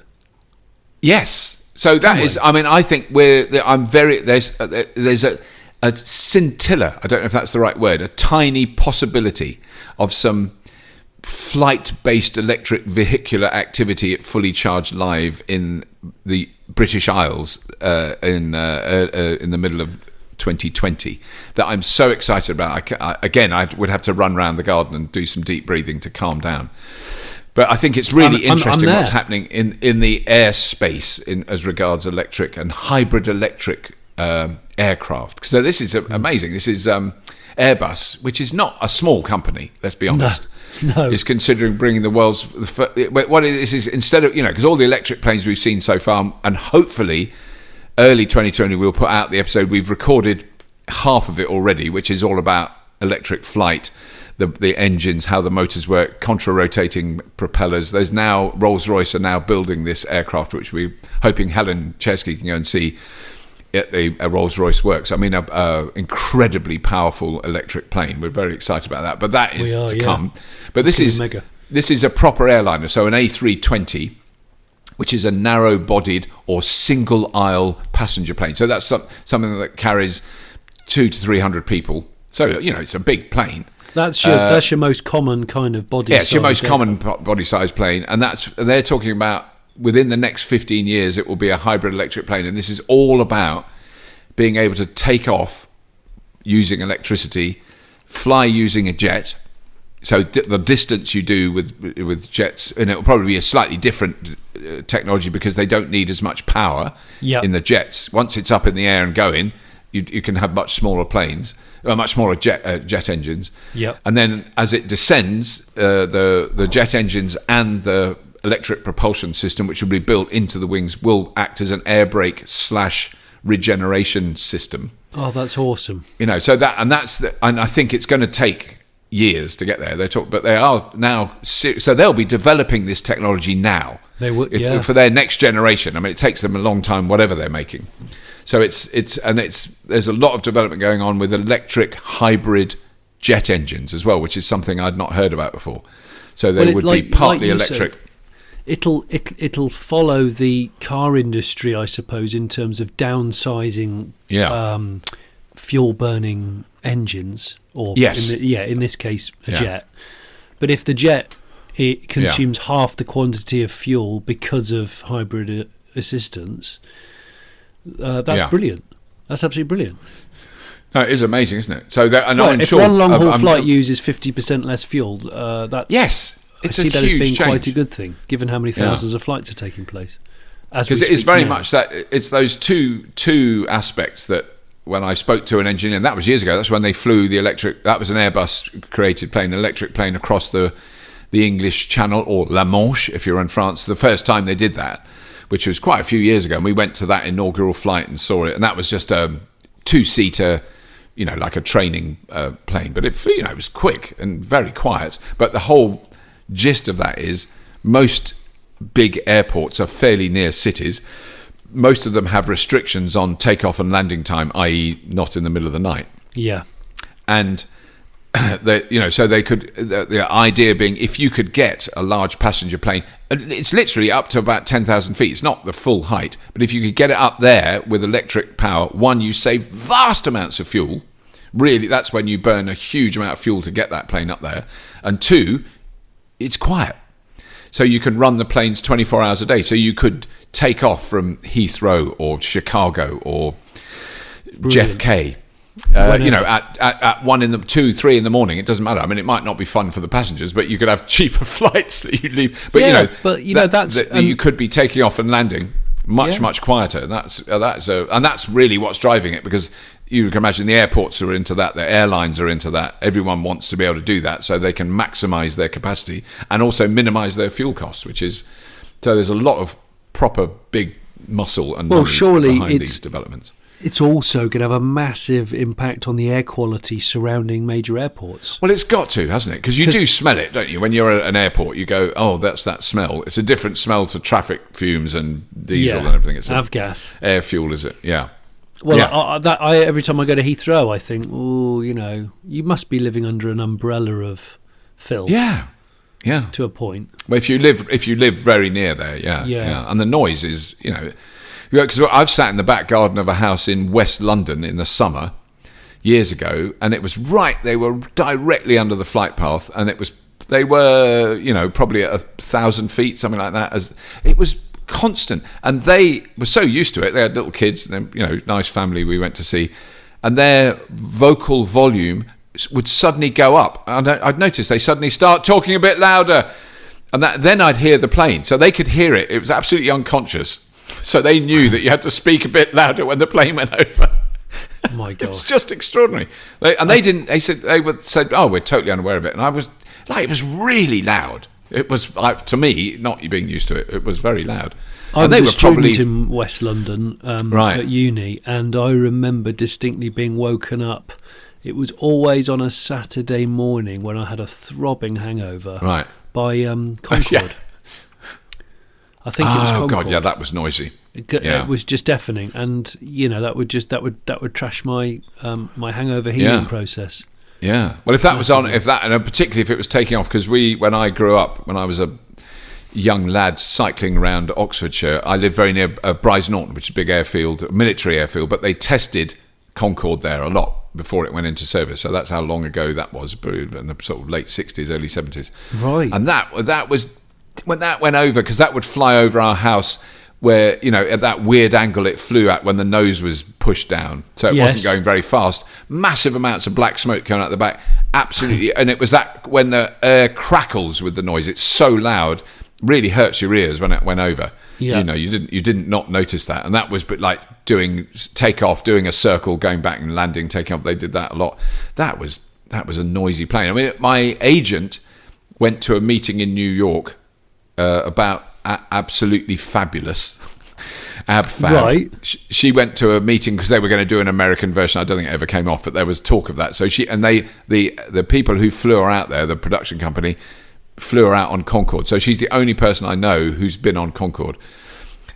Yes. So that is. I mean, I think there's a scintilla. I don't know if that's the right word. A tiny possibility of some flight-based electric vehicular activity at Fully Charged Live in the British Isles in the middle of 2020 that I'm so excited about. I would have to run around the garden and do some deep breathing to calm down. But I think it's really interesting what's happening in the airspace as regards electric and hybrid electric aircraft. So this is amazing. This is Airbus, which is not a small company, let's be honest. No. Is considering bringing the world's... What it is instead of... because all the electric planes we've seen so far, and hopefully early 2020 we'll put out the episode, we've recorded half of it already, which is all about electric flight, the engines, how the motors work, contra-rotating propellers. There's now... Rolls-Royce are now building this aircraft, which we're hoping Helen Chesky can go and see at a Rolls-Royce works. I mean, a incredibly powerful electric plane. We're very excited about that. But that is to come. But this is a proper airliner. So an A320, which is a narrow-bodied or single-aisle passenger plane. So that's something that carries 200 to 300 people. So, it's a big plane. That's your most common kind of body size. Yeah, it's your most common body size plane. And they're talking about within the next 15 years, it will be a hybrid electric plane. And this is all about being able to take off using electricity, fly using a jet. So the distance you do with jets, and it will probably be a slightly different technology because they don't need as much power in the jets. Once it's up in the air and going, you can have much smaller planes, much smaller jet engines. Yep. And then as it descends, the jet engines and the electric propulsion system, which will be built into the wings, will act as an air brake / regeneration system. Oh, that's awesome. And I think it's going to take years to get there. But they are now, so they'll be developing this technology now. They would, for their next generation. I mean, it takes them a long time, whatever they're making. So there's a lot of development going on with electric hybrid jet engines as well, which is something I'd not heard about before. So they would be partly electric. It'll follow the car industry, I suppose, in terms of downsizing fuel burning engines, or in this case a jet. But if the jet consumes half the quantity of fuel because of hybrid assistance, that's brilliant. That's absolutely brilliant. No, it is amazing, isn't it? So if one long haul flight uses 50% less fuel, that's it's I see that as being change. Quite a good thing, given how many thousands of flights are taking place. Because it is very much that it's those two aspects that when I spoke to an engineer, and that was years ago, that's when they flew the electric. That was an Airbus created plane, an electric plane across the English Channel, or La Manche, if you're in France. The first time they did that, which was quite a few years ago, and we went to that inaugural flight and saw it, and that was just a 2-seater. Like a training plane, but it was quick and very quiet. But the whole gist of that is most big airports are fairly near cities. Most of them have restrictions on takeoff and landing time, i.e. not in the middle of the night. Yeah. And so they could, the idea being if you could get a large passenger plane It's literally up to about 10,000 feet. It's not the full height, but if you could get it up there with electric power, one, you save vast amounts of fuel. Really, that's when you burn a huge amount of fuel to get that plane up there. And two, it's quiet. So you can run the planes 24 hours a day. So you could take off from Heathrow or Chicago or JFK. At 2, 3 in the morning, it doesn't matter. I mean, it might not be fun for the passengers, but you could have cheaper flights that you leave. But you could be taking off and landing much quieter. And that's really what's driving it, because you can imagine the airports are into that, the airlines are into that. Everyone wants to be able to do that so they can maximise their capacity and also minimise their fuel costs. So there's a lot of proper big muscle and money behind these developments. It's also going to have a massive impact on the air quality surrounding major airports. Well, it's got to, hasn't it? Because you do smell it, don't you? When you're at an airport, you go, oh, that's that smell. It's a different smell to traffic fumes and diesel and everything. It's avgas. Air fuel, is it? Yeah. Well, every time I go to Heathrow, I think, you must be living under an umbrella of filth. Yeah. To a point. Well, if you live very near there, yeah. And the noise is, because I've sat in the back garden of a house in West London in the summer years ago, and it was they were directly under the flight path, and they were probably at 1,000 feet, something like that. As it was constant, and they were so used to it. They had little kids, and nice family we went to see, and their vocal volume would suddenly go up, and I'd noticed they suddenly start talking a bit louder, and then I'd hear the plane, so they could hear it. It was absolutely unconscious. So they knew that you had to speak a bit louder when the plane went over. Oh my God. It's just extraordinary. They said, oh, we're totally unaware of it. And I was like, it was really loud. It was, to me, not being used to it, it was very loud. I was a student in West London at uni, and I remember distinctly being woken up. It was always on a Saturday morning when I had a throbbing hangover by Concorde. Yeah. I think it was Concorde. God, yeah, that was noisy. It was just deafening, and that would trash my my hangover healing process. Yeah. Well, if that was on, and particularly if it was taking off, because when I grew up, when I was a young lad cycling around Oxfordshire, I lived very near Brize Norton, which is a big airfield, a military airfield, but they tested Concorde there a lot before it went into service. So that's how long ago that was, in the sort of late 60s, early 70s. Right. And that was when that went over, because that would fly over our house where, at that weird angle it flew at when the nose was pushed down. So it wasn't going very fast. Massive amounts of black smoke coming out the back. Absolutely. And it was that when the air crackles with the noise, it's so loud, really hurts your ears when it went over. Yeah. You didn't not notice that. And that was like doing takeoff, doing a circle, going back and landing, taking off. They did that a lot. That was a noisy plane. I mean, my agent went to a meeting in New York about Absolutely Fabulous. AbFab. Right. She went to a meeting because they were going to do an American version. I don't think it ever came off, but there was talk of that. So the people who flew her out there, the production company, flew her out on Concorde. So she's the only person I know who's been on Concorde,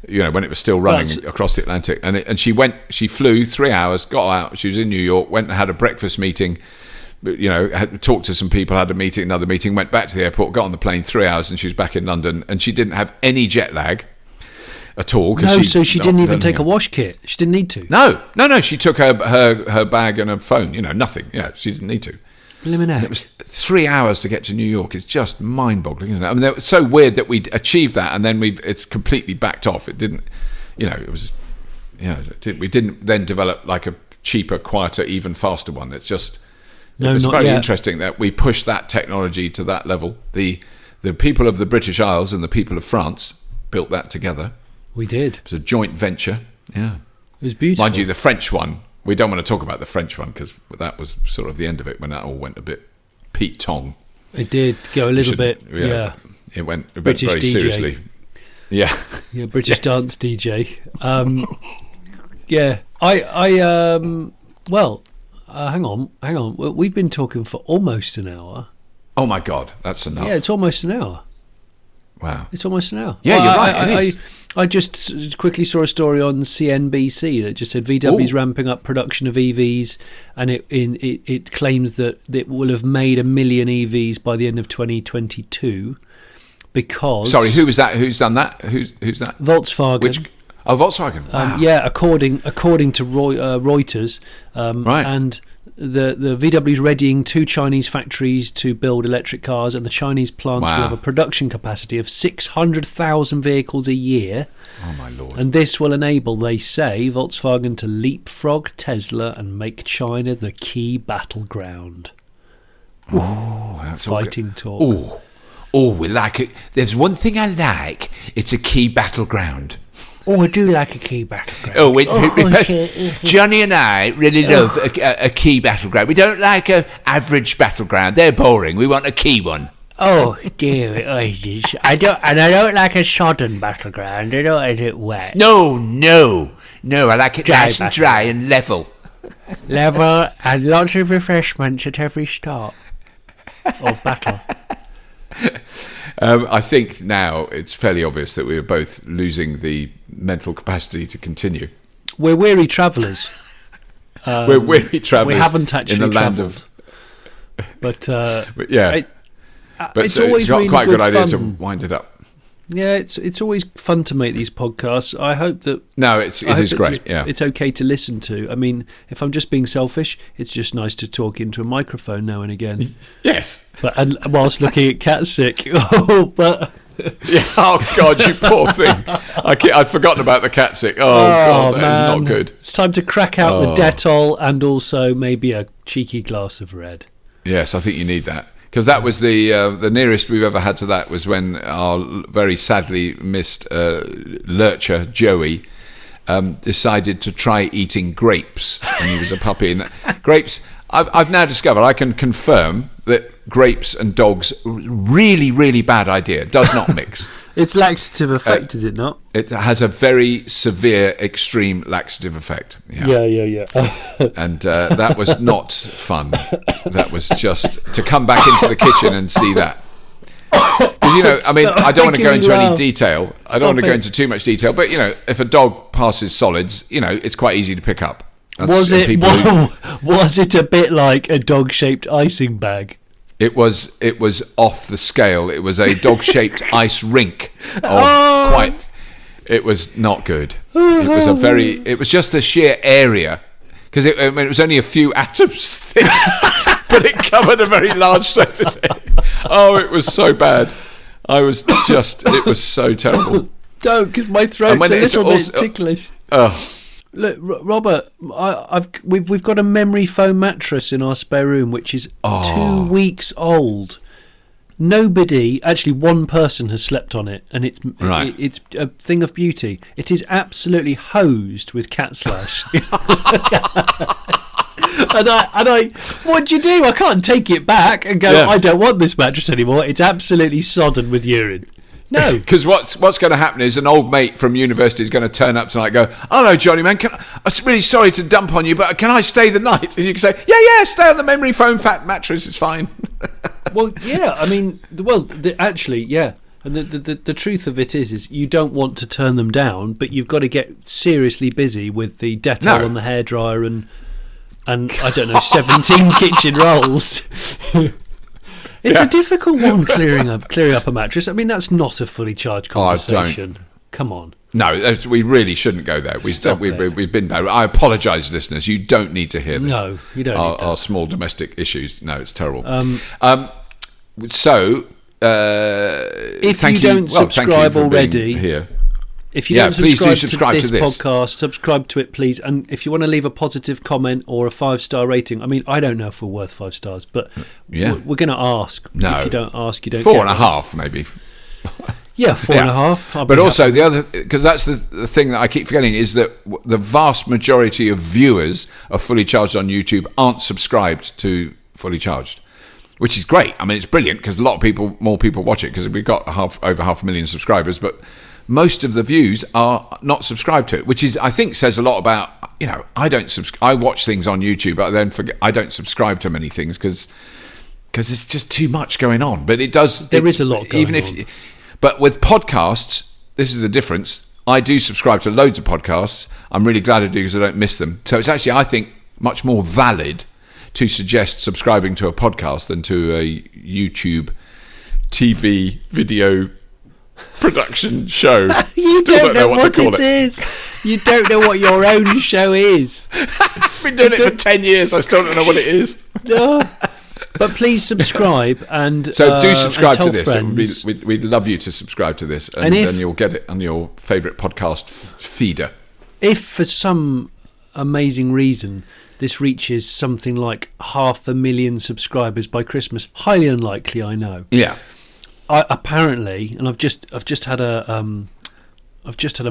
when it was still running across the Atlantic. And she flew 3 hours, got out. She was in New York, went and had a breakfast meeting. Had talked to some people, had another meeting, went back to the airport, got on the plane 3 hours, and she was back in London, and she didn't have any jet lag at all. So she didn't even take a wash kit. She didn't need to. No. She took her bag and her phone. Nothing. Yeah, she didn't need to. It was 3 hours to get to New York. It's just mind-boggling, isn't it? I mean, it was so weird that we achieved that, and then it's completely backed off. It didn't. It was. We didn't then develop like a cheaper, quieter, even faster one. It's just. It was very interesting that we pushed that technology to that level. The people of the British Isles and the people of France built that together. We did. It was a joint venture. Yeah. It was beautiful. Mind you, the French one, we don't want to talk about the French one because that was sort of the end of it when that all went a bit Pete Tong. It did go a little bit, It went British very DJ. Seriously. Yeah. Yeah, British dance DJ. Hang on. We've been talking for almost an hour. Oh my God, that's enough. Yeah, it's almost an hour. Wow. It's almost an hour. Yeah, you're right. It is. I just quickly saw a story on CNBC that just said VW's ramping up production of EVs, and it claims that it will have made 1 million EVs by the end of 2022. because... Sorry, who was that? Who's done that? Who's that? Volkswagen. Volkswagen. Wow. According to Reuters, right. And the VW is readying 2 Chinese factories to build electric cars, and the Chinese plants will have a production capacity of 600,000 vehicles a year. Oh my Lord! And this will enable, they say, Volkswagen to leapfrog Tesla and make China the key battleground. Fighting talk. We like it. There's one thing I like. It's a key battleground. I do like a key battleground. Johnny and I really love a key battleground. We don't like a average battleground. They're boring. We want a key one. Oh dear, I don't like a sodden battleground. I don't like it wet. No. I like it nice and dry and level. Level and lots of refreshments at every stop of battle. I think now it's fairly obvious that we're both losing the mental capacity to continue. We're weary travellers. We haven't actually travelled. But yeah. It's always not really quite a good idea fun to wind it up. Yeah, it's always fun to make these podcasts. I hope that... No, it is great, yeah. It's okay to listen to. I mean, if I'm just being selfish, it's just nice to talk into a microphone now and again. Yes. And whilst looking at cat sick. Oh, God, you poor thing. I'd forgotten about the cat sick. God, that is not good. It's time to crack out the Dettol and also maybe a cheeky glass of red. Yes, I think you need that. Because that was the nearest we've ever had to that was when our very sadly missed lurcher, Joey, decided to try eating grapes when he was a puppy. And grapes, I've now discovered, I can confirm that grapes and dogs, really, really bad idea. Does not mix. It's laxative effect, is it not? It has a very severe, extreme laxative effect. Yeah. And that was not fun. That was just to come back into the kitchen and see that. Because, I don't want to go into any detail. I don't want to go into too much detail. But, if a dog passes solids, it's quite easy to pick up. Was it a bit like a dog-shaped icing bag? It was off the scale. It was a dog-shaped ice rink. It was not good. It was just the sheer area, because it was only a few atoms thick, but it covered a very large surface area. Oh, it was so bad. It was so terrible. Don't, because my throat's a little bit ticklish. Look, Robert, we've got a memory foam mattress in our spare room, which is 2 weeks old. Actually one person has slept on it, and it's a thing of beauty. It is absolutely hosed with cat slash. And I, what do you do? I can't take it back and go, I don't want this mattress anymore. It's absolutely sodden with urine. No, because what's going to happen is an old mate from university is going to turn up tonight and go, hello, Johnny, man, I'm really sorry to dump on you, but can I stay the night? And you can say, yeah, stay on the memory foam fat mattress, it's fine. Well, yeah, I mean, actually, yeah. And the truth of it is you don't want to turn them down, but you've got to get seriously busy with the Dettol on the hairdryer and I don't know, 17 kitchen rolls. It's a difficult one clearing up a mattress. I mean, that's not a fully charged conversation. Come on. No, we really shouldn't go there. We've been bad. I apologise, listeners. You don't need to hear this. No, you don't. Our small domestic issues. No, it's terrible. If you don't subscribe already, here. If you don't subscribe to this podcast, subscribe to it, please. And if you want to leave a positive comment or a 5-star rating, I mean, I don't know if we're worth 5 stars, but we're going to ask. No. If you don't ask, you don't 4.5, maybe. Yeah, 4.5. But also the other, because that's the thing that I keep forgetting, is that the vast majority of viewers of Fully Charged on YouTube aren't subscribed to Fully Charged, which is great. I mean, it's brilliant because more people watch it because we've got over 500,000 subscribers, but most of the views are not subscribed to it, which is, I think, says a lot about, I watch things on YouTube, but then I don't subscribe to many things because there's just too much going on. But there is a lot going on. But with podcasts, this is the difference. I do subscribe to loads of podcasts. I'm really glad I do because I don't miss them. So it's actually, I think, much more valid to suggest subscribing to a podcast than to a YouTube TV video production show. You don't know what it is. You don't know what your own show is. I've been doing it for 10 years. I still don't know what it is. No. But please subscribe and so do subscribe to this. We'd love you to subscribe to this, and then you'll get it on your favourite podcast feeder. If for some amazing reason this reaches something like 500,000 subscribers by Christmas, highly unlikely, I know. Yeah. Apparently, and I've just had a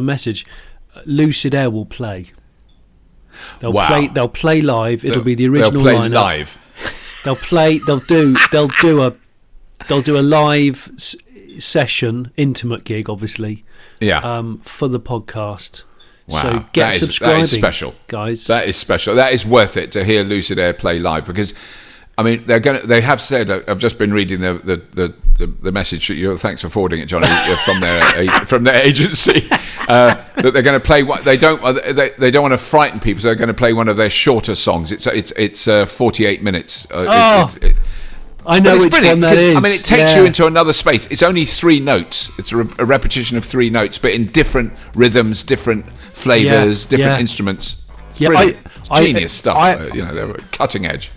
message. Lucid Air will play. They'll play live. It'll be the original lineup. They'll play live. They'll do a live session, intimate gig, obviously. Yeah. For the podcast. Wow. So get subscribing. That is special, guys. That is special. That is worth it to hear Lucid Air play live, because, I mean, they have said. I've just been reading the message. Thanks for forwarding it, Johnny, from their agency. That they're going to play what they don't want to frighten people, so they're going to play one of their shorter songs. It's 48 minutes. I know which one that is. I mean, it takes you into another space. It's only 3 notes. It's a repetition of 3 notes, but in different rhythms, different flavours, different instruments. It's brilliant. Genius stuff. They're cutting edge.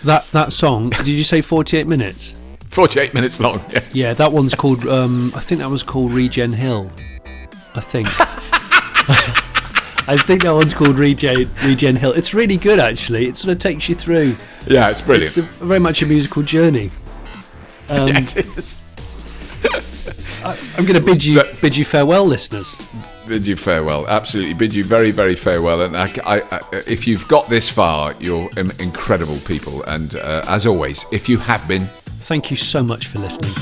That song. Did you say 48 minutes? 48 minutes long. Yeah. Yeah, that one's called. I think that was called Regen Hill. I think. I think that one's called Regen Hill. It's really good, actually. It sort of takes you through. Yeah, it's brilliant. It's very much a musical journey. Yeah, it is. I'm going to bid you farewell, listeners. Bid you farewell. Absolutely, bid you very, very farewell. And if you've got this far, you're incredible people. And as always, if you have been, thank you so much for listening.